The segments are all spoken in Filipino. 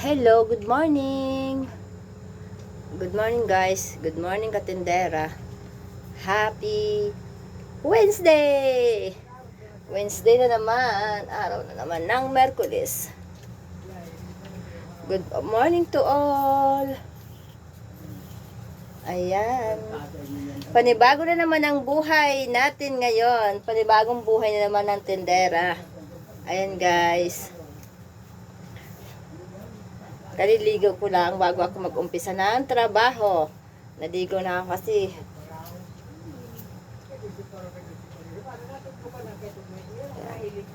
Hello, good morning. Good morning guys. Good morning katindera. Happy Wednesday. Wednesday na naman. Araw na naman ng Merkulis. Good morning to all. Ayan. Panibago na naman ang buhay natin ngayon. Panibagong buhay na naman ng tindera. Ayan guys. Kaliligo ko lang bago ako mag-umpisa ng trabaho. Naligo na ako kasi.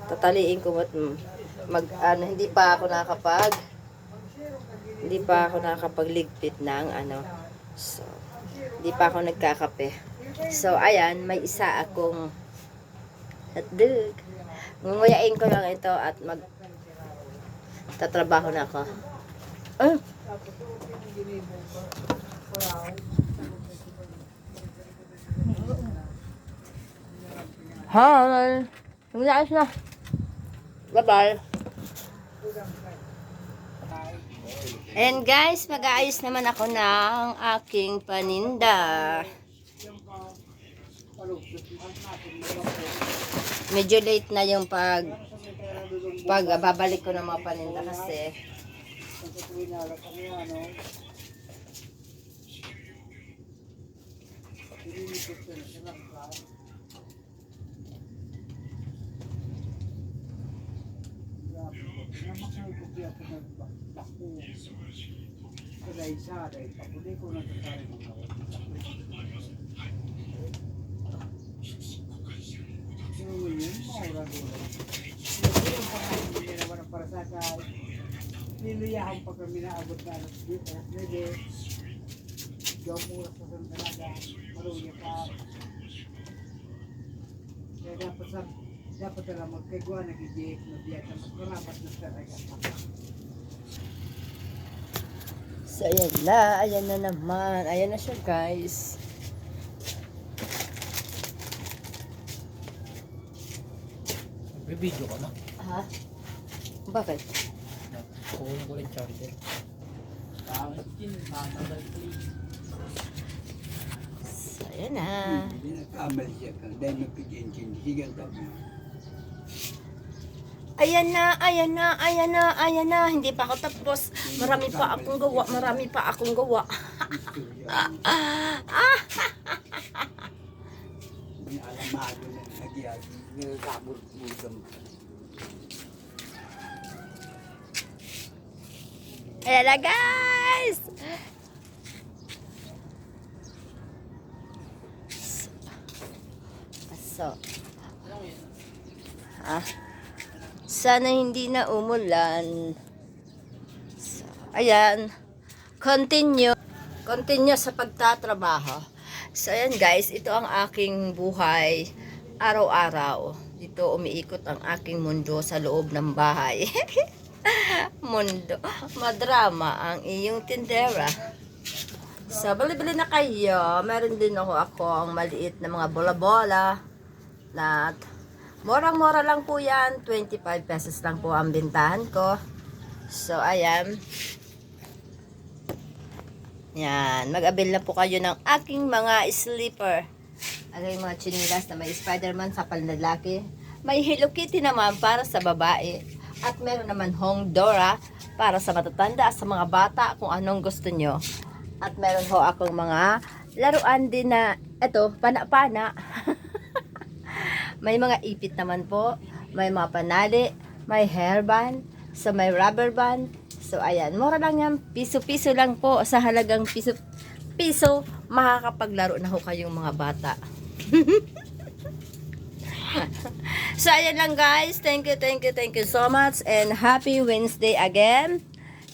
Tataliin ko hindi pa ako nakakapagligpit ng So, hindi pa ako nagkakape. So, ayan, may isa akong hotdog. Ngunguyain ko lang ito at tatrabaho na ako. Hi! Naglaas na. Bye-bye. And guys, mag-aayos naman ako ng aking paninda. Medyo late na yung babalik ko ng mga paninda kasi niliyahan pa kami na abot na alas 10, alas 9. Diyan muna sa talaga, maruya pa. Kaya dapat talaga magkagawa na gigit na biyak na mas marapat na talaga. So, ayan na naman. Ayan na siya, guys. Video ka na? Ha? Bakit? Kukunin ko lang charger. So, ayan na. Hindi nagkamali siya ka, dahil magpigyan-chin, sigal daw mo. Ayan na. Hindi pa ako tapos. Marami pa akong gawa. Hindi alamado na nagyari, nagkabur-burdam. Ayan na, guys! So, sana hindi na umulan. So, ayan. Continue sa pagtatrabaho. So, ayan guys, ito ang aking buhay araw-araw. Dito umiikot ang aking mundo sa loob ng bahay. Mundo. Madrama ang iyong tindera. So, bali-bali na kayo. Meron din ako ang maliit na mga bola-bola. Na morang-mora lang po yan. 25 pesos lang po ang bintahan ko. So, ayan. Yan. Mag-avail na po kayo ng aking mga slipper. Yung mga chinilas na may Spider-Man sa panlalaki. May Hello Kitty naman para sa babae. At meron naman Hong Dora para sa matatanda at sa mga bata kung anong gusto nyo. At meron ho akong mga laruan din na eto, pana-pana. May mga ipit naman po. May mga panali. May hairband. So may rubber band. So ayan, mura lang yan. Piso-piso lang po. Sa halagang piso, makakapaglaro na ho kayong mga bata. So ayan lang guys. Thank you so much. And happy Wednesday again.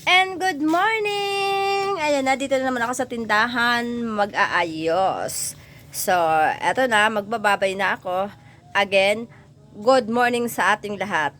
And good morning! Ayan na, dito na naman ako sa tindahan mag-aayos. So, eto na, magbababay na ako. Again, good morning sa ating lahat.